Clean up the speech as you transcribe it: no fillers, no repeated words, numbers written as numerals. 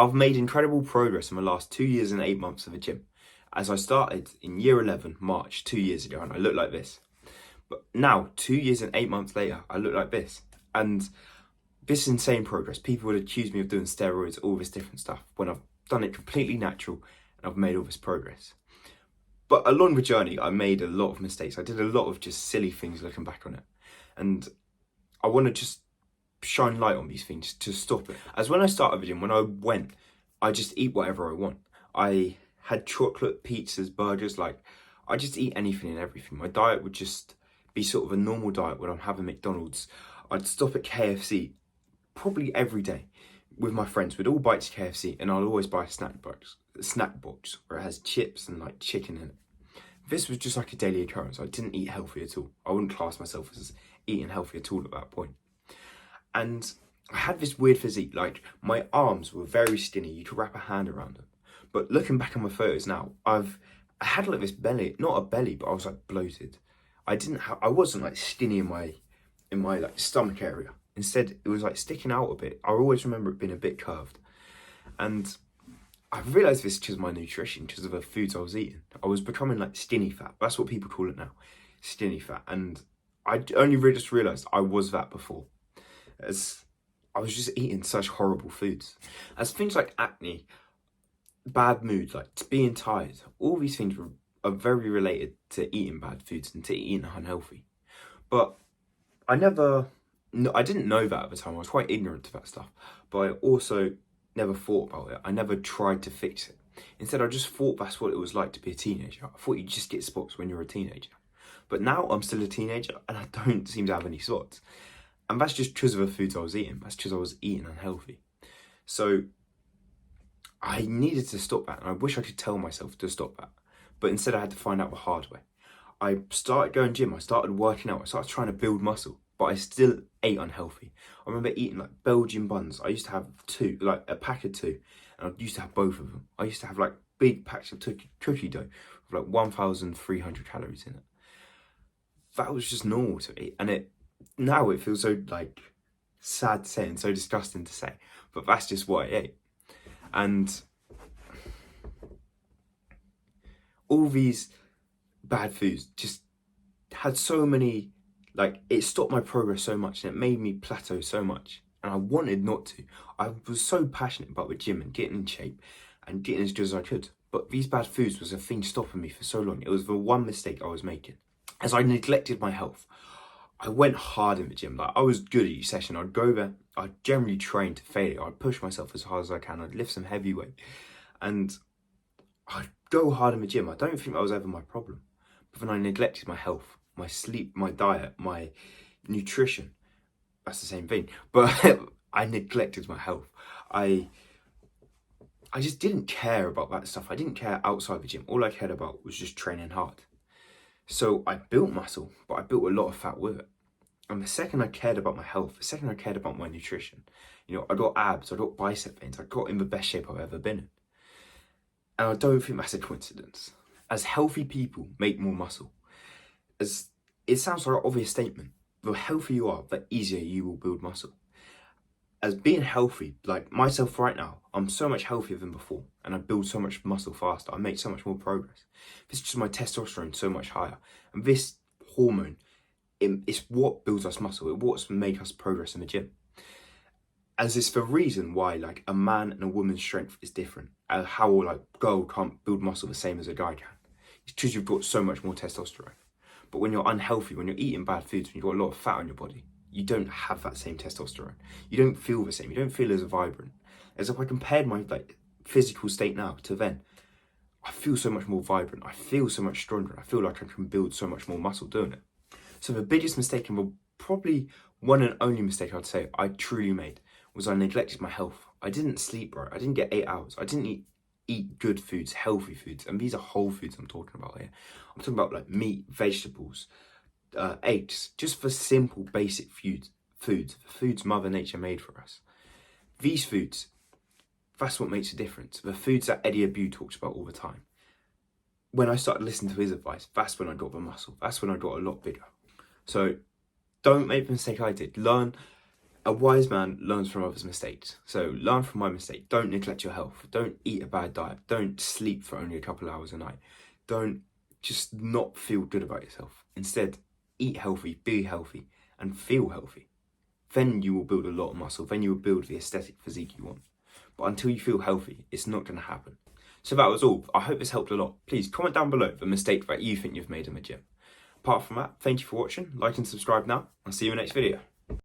I've made incredible progress in the last 2 years and 8 months of the gym, as I started in year 11, March, 2 years ago, and I look like this. But now, 2 years and 8 months later, I look like this. And this is insane progress. People would accuse me of doing steroids, all this different stuff, when I've done it completely natural and I've made all this progress. But along the journey, I made a lot of mistakes. I did a lot of just silly things looking back on it. And I want to just shine light on these things to stop it. As when I started the gym, when I went, I just eat whatever I want. I had chocolate, pizzas, burgers, like I just eat anything and everything. My diet would just be sort of a normal diet when I'm having McDonald's. I'd stop at KFC probably every day with my friends. We'd all bite to KFC and I'd always buy a snack box where it has chips and like chicken in it. This was just like a daily occurrence. I didn't eat healthy at all. I wouldn't class myself as eating healthy at all at that point. And I had this weird physique, like my arms were very skinny. You could wrap a hand around them. But looking back on my photos now, I had like this belly, not a belly, but I was like bloated. I wasn't like skinny in my like stomach area. Instead, it was like sticking out a bit. I always remember it being a bit curved. And I realised this because of my nutrition, because of the foods I was eating. I was becoming like skinny fat. That's what people call it now, skinny fat. And I only really just realised I was that before, as I was just eating such horrible foods. As things like acne, bad mood, like being tired, all these things are very related to eating bad foods and to eating unhealthy. But I didn't know that at the time. I was quite ignorant to that stuff, but I also never thought about it. I never tried to fix it. Instead, I just thought that's what it was like to be a teenager. I thought you just get spots when you're a teenager. But now I'm still a teenager and I don't seem to have any spots. And that's just because of the foods I was eating. That's because I was eating unhealthy. So I needed to stop that. And I wish I could tell myself to stop that. But instead I had to find out the hard way. I started going gym. I started working out. I started trying to build muscle. But I still ate unhealthy. I remember eating like Belgian buns. I used to have two, like a pack of two. And I used to have both of them. I used to have like big packs of cookie dough with like 1,300 calories in it. That was just normal to eat. And now it feels so like sad to say and so disgusting to say. But that's just what I ate. And all these bad foods just had so many, like it stopped my progress so much and it made me plateau so much. And I wanted not to. I was so passionate about the gym and getting in shape and getting as good as I could. But these bad foods was a thing stopping me for so long. It was the one mistake I was making. As I neglected my health, I went hard in the gym. Like I was good at each session. I'd go there. I'd generally train to failure. I'd push myself as hard as I can. I'd lift some heavy weight. And I'd go hard in the gym. I don't think that was ever my problem. But then I neglected my health, my sleep, my diet, my nutrition. That's the same thing. But I neglected my health. I just didn't care about that stuff. I didn't care outside the gym. All I cared about was just training hard. So I built muscle, but I built a lot of fat with it. And the second I cared about my health, the second I cared about my nutrition, I got abs, I got bicep veins, I got in the best shape I've ever been in. And I don't think that's a coincidence. As healthy people make more muscle, as it sounds like an obvious statement, the healthier you are, the easier you will build muscle. As being healthy, like myself right now, I'm so much healthier than before and I build so much muscle faster. I make so much more progress. This is just my testosterone so much higher. And this hormone, it's what builds us muscle. It's what's made us progress in the gym. As it's the reason why like a man and a woman's strength is different. How like a girl can't build muscle the same as a guy can. It's because you've got so much more testosterone. But when you're unhealthy, when you're eating bad foods, when you've got a lot of fat on your body, you don't have that same testosterone. You don't feel the same. You don't feel as vibrant. As if I compared my like physical state now to then, I feel so much more vibrant. I feel so much stronger. I feel like I can build so much more muscle doing it. So the biggest mistake, and probably one and only mistake I'd say I truly made, was I neglected my health. I didn't sleep right. I didn't get 8 hours. I didn't eat good foods, healthy foods. And these are whole foods I'm talking about here. I'm talking about like meat, vegetables, eggs, just for simple basic foods Mother Nature made for us. These foods, that's what makes a difference. The foods that Eddie Abu talks about all the time. When I started listening to his advice, that's when I got the muscle. That's when I got a lot bigger. So don't make the mistake I did. Learn A wise man learns from others' mistakes. So learn from my mistake. Don't neglect your health. Don't eat a bad diet. Don't sleep for only a couple of hours a night. Don't just not feel good about yourself. Instead, eat healthy, be healthy, and feel healthy. Then you will build a lot of muscle. Then you will build the aesthetic physique you want. But until you feel healthy, it's not going to happen. So that was all. I hope this helped a lot. Please comment down below the mistake that you think you've made in the gym. Apart from that, thank you for watching. Like and subscribe now. I'll see you in the next video.